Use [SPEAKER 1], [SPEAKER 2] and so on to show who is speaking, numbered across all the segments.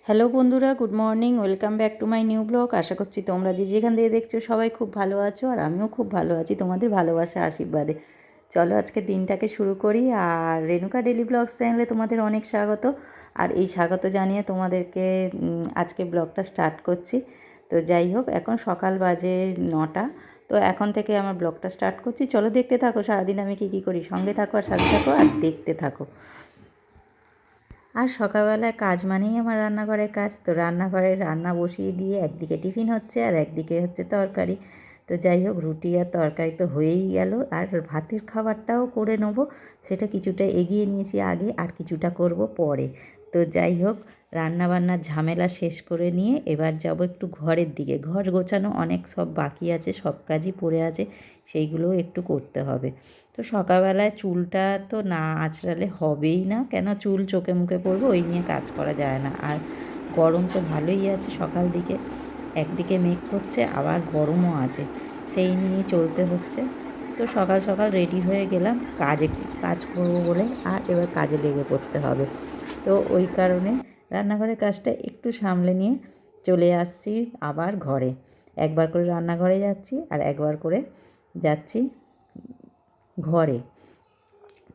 [SPEAKER 1] Hello বন্ধুরা, good morning, welcome back to my new blog. আশা করছি তোমরা যে যেখান থেকে দেখছো সবাই খুব ভালো আছো, আর আমিও খুব ভালো আছি তোমাদের ভালোবাসা আশীর্বাদে। চলো আজকে দিনটাকে শুরু করি। আর রেণুকা ডেলি ব্লগস চ্যানেলে তোমাদের অনেক স্বাগত। আর এই স্বাগত জানিয়ে তোমাদেরকে আজকে ব্লগটা স্টার্ট করছি। তো যাই হোক, এখন সকাল বাজে 9টা। তো এখন থেকে আমার ব্লগটা স্টার্ট করছি। চলো দেখতে থাকো সারাদিন আমি কী করি, সঙ্গে থাকো আর সাথে থাকো আর দেখতে থাকো। আর সকালবেলায় কাজ মানেই আমার রান্নাঘরের কাজ। তো রান্নাঘরে রান্না বসিয়ে দিয়ে একদিকে টিফিন হচ্ছে আর একদিকে হচ্ছে তরকারি। তো যাই হোক, রুটি আর তরকারি তো হয়েই গেল, আর ভাতের খাবারটাও করে নেবো। সেটা কিছুটা এগিয়ে নিয়েছি আগে, আর কিছুটা করব পরে। তো যাই হোক, রান্নাবান্নার ঝামেলা শেষ করে নিয়ে এবার যাব একটু ঘরের দিকে। ঘর গোছানো অনেক সব বাকি আছে, সব কাজই পড়ে আছে, সেইগুলোও একটু করতে হবে। তো সকালবেলায় চুলটা তো না আঁচড়ালে হবেই না, কেন চুল চোখে মুখে পড়বে, ওই নিয়ে কাজ করা যায় না। আর গরম তো ভালোই আছে সকাল দিকে, একদিকে মেঘ করছে আবার গরমও আছে, সেই নিয়ে চলতে হচ্ছে। তো সকাল সকাল রেডি হয়ে গেলাম কাজ করবো বলে, আর এবার কাজে লেগে পড়তে হবে। তো ওই কারণে রান্নাঘরের কাজটা একটু সামলে নিয়ে চলে আসছি আবার ঘরে। একবার করে রান্নাঘরে যাচ্ছি আর একবার করে যাচ্ছি ঘরে।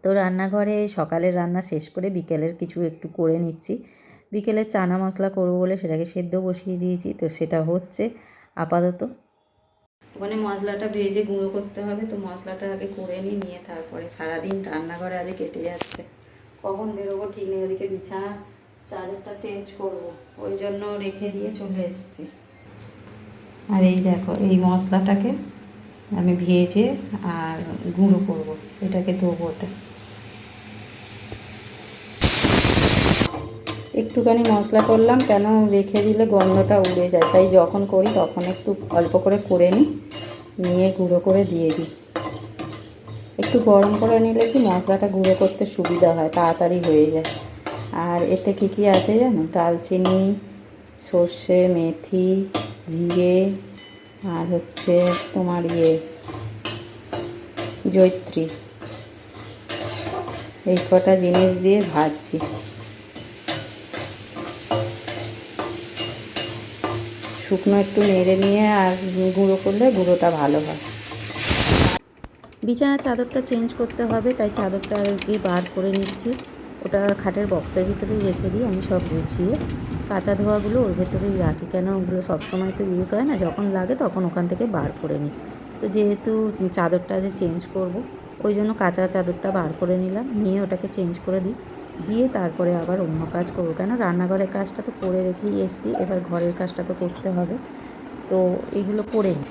[SPEAKER 1] তো রান্নাঘরে সকালের রান্না শেষ করে বিকেলের কিছু একটু করে নিচ্ছি। বিকেলে চানা মশলা করবো বলে সেটাকে সেদ্ধ বসিয়ে দিয়েছি, তো সেটা হচ্ছে আপাতত। ওখানে মশলাটা ভেজে গুঁড়ো করতে হবে, তো মশলাটা আগে করে নিয়ে তারপরে সারাদিন রান্নাঘরে আগে কেটে যাচ্ছে। কখন বেরোবো ঠিক নেই, ওদিকে বিছানা চাদরটা চেঞ্জ করব, ওই জন্য রেখে দিয়ে চলে এসেছি। আর এই দেখো, এই মশলাটাকে আমি ভেজে আর গুঁড়ো করব, এটাকে দেবো ওতে। একটুখানি মশলা করলাম, কেন রেখে দিলে গন্ধটা উড়ে যায়, তাই যখন করি তখন একটু অল্প করে নিয়ে গুঁড়ো করে দিয়ে দিই। একটু গরম করে নিলে কি মশলাটা গুঁড়ো করতে সুবিধা হয়, তাড়াতাড়ি হয়ে যায়। আর এতে কী আছে জানো, দালচিনি, সর্ষে, মেথি, জিরে, আর হচ্ছে তোমার জয়িত্রী, এই কটা জিনিস দিয়ে ভাজছি। শুকনো একটু নেড়ে নিয়ে আর গুঁড়ো করলে গুঁড়োটা ভালো হয়। বিছানার চাদরটা চেঞ্জ করতে হবে, তাই চাদরটা আগে বার করে নিচ্ছি। ওটা খাটের বক্সের ভিতরেই রেখে দিই আমি, সব গুছিয়ে। কাঁচা ধোয়াগুলো ওর ভেতরেই রাখি, কেন ওগুলো সবসময় তো ইউজ হয় না, যখন লাগে তখন ওখান থেকে বার করে নিই। তো যেহেতু চাদরটা যে চেঞ্জ করব, ওই জন্য কাঁচা চাদরটা বার করে নিলাম, নিয়ে ওটাকে চেঞ্জ করে দিই, দিয়ে তারপরে আবার অন্য কাজ করবো। কেন রান্নাঘরের কাজটা তো করে রেখেই এসেছি, এবার ঘরের কাজটা তো করতে হবে। তো এইগুলো করে নিই।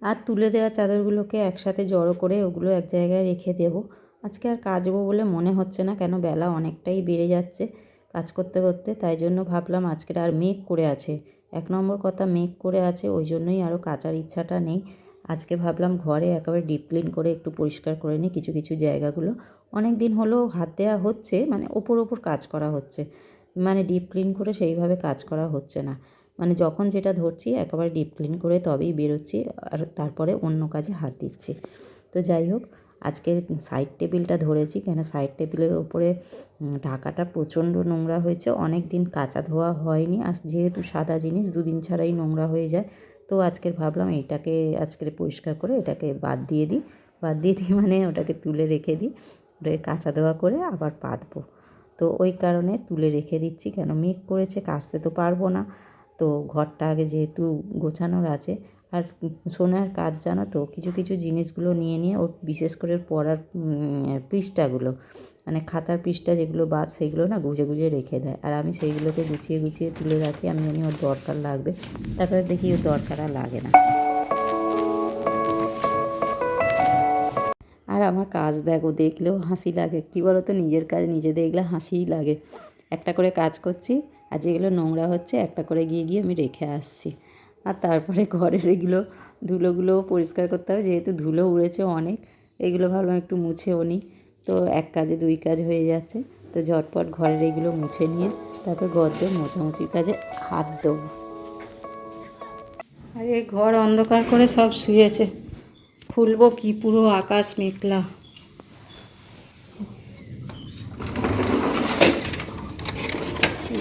[SPEAKER 1] আর তুলে দেওয়া চাদরগুলোকে একসাথে জড়ো করে ওগুলো এক জায়গায় রেখে দেব। আজকে আর কাচবো বলে মনে হচ্ছে না, কেন বেলা অনেকটাই বেড়ে যাচ্ছে কাজ করতে করতে, তাই জন্য ভাবলাম আজকের। আর মেঘ করে আছে, 1 নম্বর কথা মেঘ করে আছে, ওই জন্যই আরও কাচার ইচ্ছাটা নেই। আজকে ভাবলাম ঘরে একেবারে ডিপ ক্লিন করে একটু পরিষ্কার করে নিই কিছু কিছু জায়গাগুলো। অনেক দিন হলো হাত দেওয়া হচ্ছে, মানে ওপর কাজ করা হচ্ছে, মানে ডিপ ক্লিন করে সেইভাবে কাজ করা হচ্ছে না। মানে যখন যেটা ধরছি একেবারে ডিপ ক্লিন করে তবেই বেরোচ্ছি, আর তারপরে অন্য কাজে হাত দিচ্ছি। তো যাই হোক, আজকে সাইড টেবিলটা ধরেছি, কেন সাইড টেবিলের ওপরে ঢাকাটা প্রচণ্ড নোংরা হয়েছে, অনেক দিন কাচা ধোয়া হয়নি, আর যেহেতু সাদা জিনিস 2 দিন ছাড়াই নোংরা হয়ে যায়। তো আজকের ভাবলাম এটাকে আজকের পরিষ্কার করে এটাকে বাদ দিয়ে দিই, মানে ওটাকে তুলে রেখে দিই, ওটাকে কাচা ধোয়া করে আবার পাতবো। তো ওই কারণে তুলে রেখে দিচ্ছি, কেন মেঘ করেছে, কাচতে তো পারবো না। তো ঘরটা আগে যেহেতু গোছানোর আছে। আর সোনার কাজ জানো তো, কিছু কিছু জিনিসগুলো নিয়ে ওর বিশেষ করে পড়ার পৃষ্ঠাগুলো, মানে খাতার পৃষ্ঠা যেগুলো বাদ, সেগুলো না গুজে রেখে দেয়, আর আমি সেইগুলোকে গুছিয়ে তুলে রাখি। আমি জানি ওর দরকার লাগবে, তারপরে দেখি ওর দরকার আর লাগে না। আর আমার কাজ দেখো, দেখলেও হাসি লাগে, কী বলো তো, নিজের কাজ নিজে দেখলে হাসিই লাগে। একটা করে কাজ করছি, আর যেগুলো নোংরা হচ্ছে একটা করে গিয়ে গিয়ে আমি রেখে আসছি। আর তারপরে ঘরের এগুলো ধুলোগুলোও পরিষ্কার করতে হবে, যেহেতু ধুলো উড়েছে অনেক। এগুলো ভাবলাম একটু মুছেও নিই, তো এক কাজে দুই কাজ হয়ে যাচ্ছে। তো ঝটপট ঘরের এগুলো মুছে নিয়ে তারপর ঘরদোর মোছামুছির কাজে হাত দেবো। আর এই ঘর অন্ধকার করে সব শুয়েছে, খুলবো কি, পুরো আকাশ মেঘলা।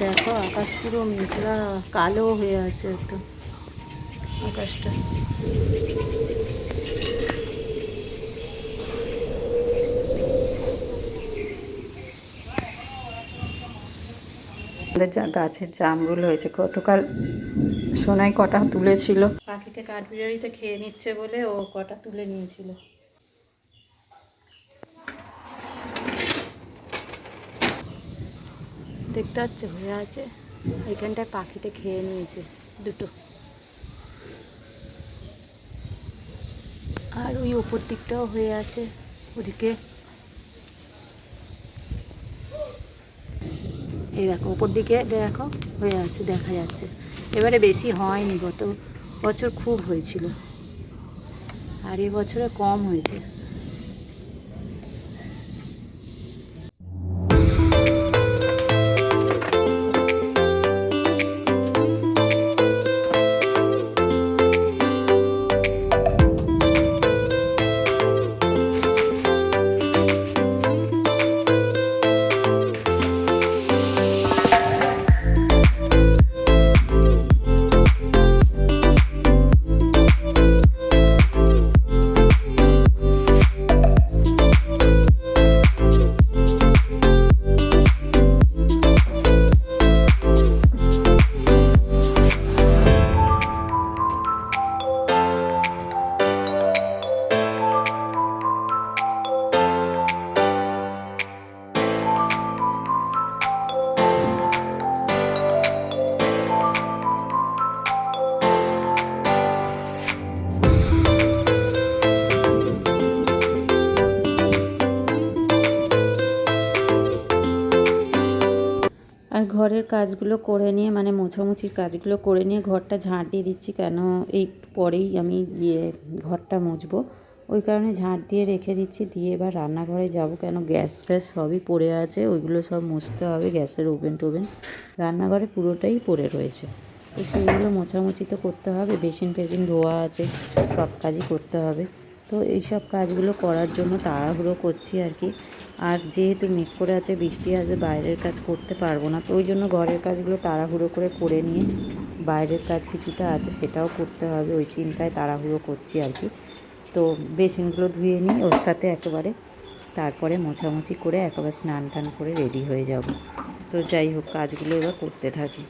[SPEAKER 1] দেখো আকাশ পুরো মেঘলা, কালো হয়ে আছে একদম আকাশটা। আমাদের যা গাছের জামরুল হয়েছে, গতকাল সোনাই কটা তুলেছিল, পাখিতে কাঠবিড়ালিতে খেয়ে নিচ্ছে বলে ও কটা তুলে নিয়েছিল। দেখতে পাচ্ছ হয়ে আছে, এখানটায় পাখিতে খেয়ে নিয়েছে দুটো। আর ওই ওপর দিকটাও হয়ে আছে, ওদিকে এই দেখো ওপর দিকে দেখো হয়ে আছে, দেখা যাচ্ছে। এবারে বেশি হয়নি, গত বছর খুব হয়েছিল আর এবছরে কম হয়েছে। আর ঘরের কাজগুলো করে নিয়ে, মানে মোছামুছির কাজগুলো করে নিয়ে ঘরটা ঝাঁট দিয়ে দিচ্ছি, কেন এই একটু পরেই আমি ঘরটা মুছবো, ওই কারণে ঝাঁট দিয়ে রেখে দিচ্ছি। দিয়ে এবার রান্নাঘরে যাব, কেন গ্যাস ফ্যাস সবই পড়ে আছে, ওইগুলো সব মুছতে হবে। গ্যাসের ওভেন টোভেন রান্নাঘরে পুরোটাই পড়ে রয়েছে, তো সেইগুলো মোছামুছি তো করতে হবে। বেসিন ফেসিন ধোয়া আছে, সব কাজই করতে হবে। তো এইসব কাজগুলো করার জন্য তাড়াহুড়ো করছি আর কি। আর যেহেতু মেঘ করে আছে, বৃষ্টি আসবে, বাইরের কাজ করতে পারবো না, তো ওই জন্য ঘরের কাজগুলো তাড়াহুড়ো করে নিয়ে বাইরের কাজ কিছুটা আছে সেটাও করতে হবে, ওই চিন্তায় তাড়াহুড়ো করছি আর কি। তো বেসিনগুলো ধুয়ে নিই ওর সাথে একেবারে, তারপরে মোছামুছি করে একেবারে স্নান টান করে রেডি হয়ে যাব। তো যাই হোক, কাজগুলো এবার করতে থাকি।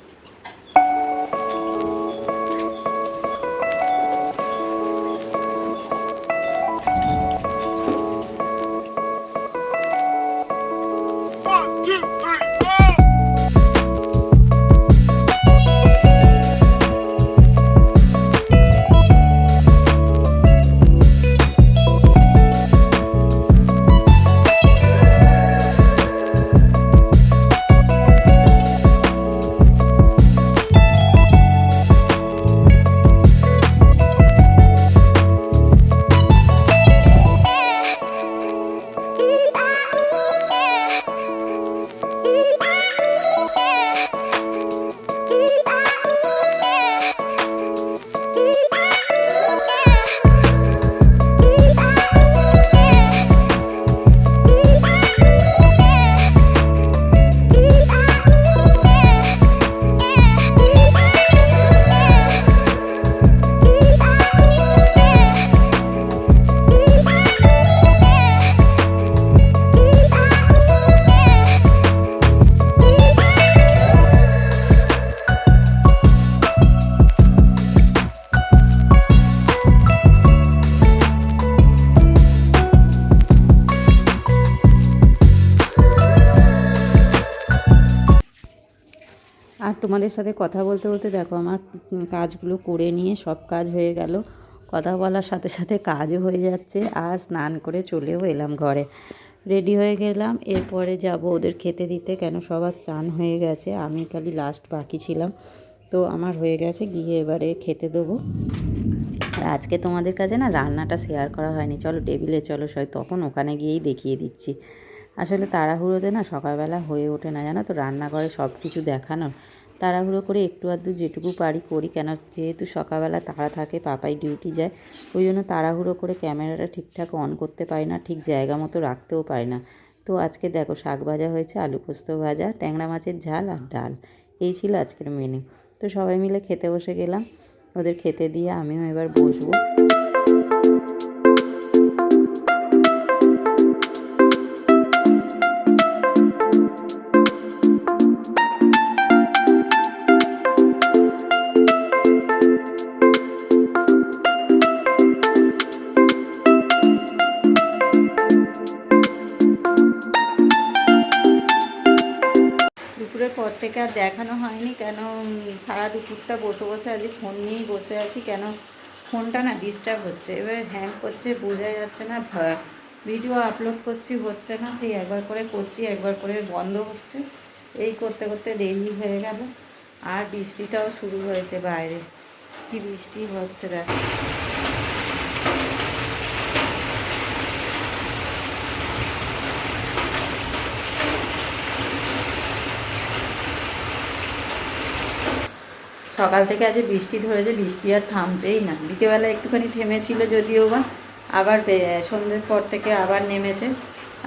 [SPEAKER 1] আর তোমাদের সাথে কথা বলতে বলতে দেখো আমার কাজগুলো করে নিয়ে সব কাজ হয়ে গেল। কথা বলার সাথে সাথে কাজও হয়ে যাচ্ছে, আর স্নান করে চলেও এলাম ঘরে। রেডি হয়ে গেলাম, এরপরে যাব ওদের খেতে দিতে, কেন সবার চান হয়ে গেছে, আমি খালি লাস্ট বাকি ছিলাম। তো আমার হয়ে গেছে, গিয়ে এবারে খেতে দেবো। আর আজকে তোমাদের কাছে না রান্নাটা শেয়ার করা হয়নি, চলো টেবিলে চলো সবাই, তখন ওখানে গিয়েই দেখিয়ে দিচ্ছি। আসলে তাড়াহুড়োতে না সকালবেলা হয়ে ওঠে না, জানো তো, রান্নাঘরে সব কিছু দেখানো। তাড়াহুড়ো করে একটু আধটু যেটুকু পারি করি, কেন যেহেতু সকালবেলা তাড়া থাকে, পাপাই ডিউটি যায়, ওই জন্য তাড়াহুড়ো করে ক্যামেরাটা ঠিকঠাক অন করতে পারি না, ঠিক জায়গা মতো রাখতেও পারি না। তো আজকে দেখো শাক ভাজা হয়েছে, আলু পোস্ত ভাজা, ট্যাংরা মাছের ঝাল আর ডাল, এই ছিল আজকের মেনু। তো সবাই মিলে খেতে বসে গেলাম, ওদের খেতে দিয়ে আমিও এবার বসবো। দুপুরের পর থেকে আর দেখানো হয়নি, কেন সারা দুপুরটা বসে বসে আজ ফোন নিয়েই বসে আছি, কেন ফোনটা না ডিস্টার্ব হচ্ছে, এবার হ্যাং করছে, বোঝা যাচ্ছে না, ভিডিও আপলোড করছি হচ্ছে না, সেই একবার করে করছি একবার করে বন্ধ হচ্ছে, এই করতে করতে দেরি হয়ে গেল। আর বৃষ্টিটাও শুরু হয়েছে বাইরে, কি বৃষ্টি হচ্ছে দেখ। সকাল থেকে আজ বৃষ্টি ধরেছে, বৃষ্টি আর থামছেই না, বিকেলবেলা একটুখানি থেমেছিল যদিও বা, আবার সন্ধ্যের পর থেকে আবার নেমেছে।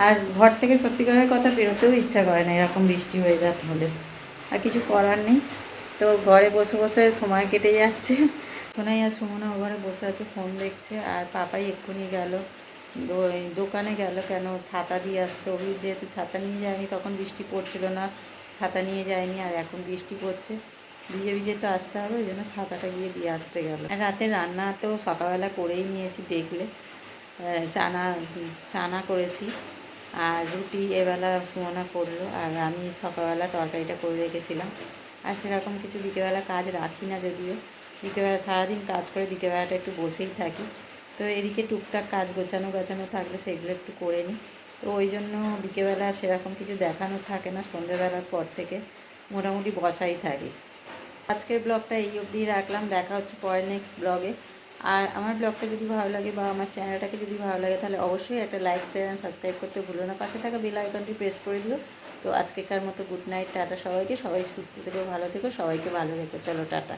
[SPEAKER 1] আর ঘর থেকে সত্যিকারের কথা বেরোতেও ইচ্ছা করে না এরকম বৃষ্টি হয়ে যাতে হলে, আর কিছু করার নেই। তো ঘরে বসে বসে সময় কেটে যাচ্ছে। সোনাই আর সুমনা ঘরে বসে আছে, ফোন দেখছে, আর পাপাই এক্ষুনি গেল দোকানে গেল, কেন ছাতা দিয়ে আসতে, ওই যেহেতু ছাতা নিয়ে যায়নি, তখন বৃষ্টি পড়ছিল না, ছাতা নিয়ে যায়নি, আর এখন বৃষ্টি পড়ছে, ভিজে ভিজে তো আসতে হবে, ওই জন্য ছাতাটা গিয়ে দিয়ে আসতে গেল। রাতে রান্না তো সকালবেলা করেই নিয়েছি, দেখলে চানা চানা করেছি, আর রুটি এবেলা সুমনা করলো, আর আমি সকালবেলা তরকারিটা করে রেখেছিলাম। আর সেরকম কিছু বিকেলবেলা কাজ রাখি না, যদিও বিকেলবেলা সারাদিন কাজ করে বিকেলবেলাটা একটু বসেই থাকি, তো এদিকে টুকটাক কাজ গোছানো থাকলে সেগুলো একটু করে নিই। তো ওই জন্য বিকেলবেলা সেরকম কিছু দেখানোর থাকে না, সন্ধ্যেবেলার পর থেকে মোটামুটি বসাই থাকি। আজকের ব্লগটা এই অবধি রাখলাম, দেখা হচ্ছে পরে নেক্সট ব্লগে। আর আমার ব্লগটা যদি ভালো লাগে বা আমার চ্যানেলটাকে যদি ভালো লাগে, তাহলে অবশ্যই একটা লাইক শেয়ার অ্যান্ড সাবস্ক্রাইব করতে ভুলো না, পাশে থাকা বেল আইকনটি প্রেস করে দিও। তো আজকেকার মতো গুড নাইট, টাটা সবাইকে, সবাই সুস্থ থেকো, ভালো থেকো, সবাইকে ভালো রেখো, চলো টাটা।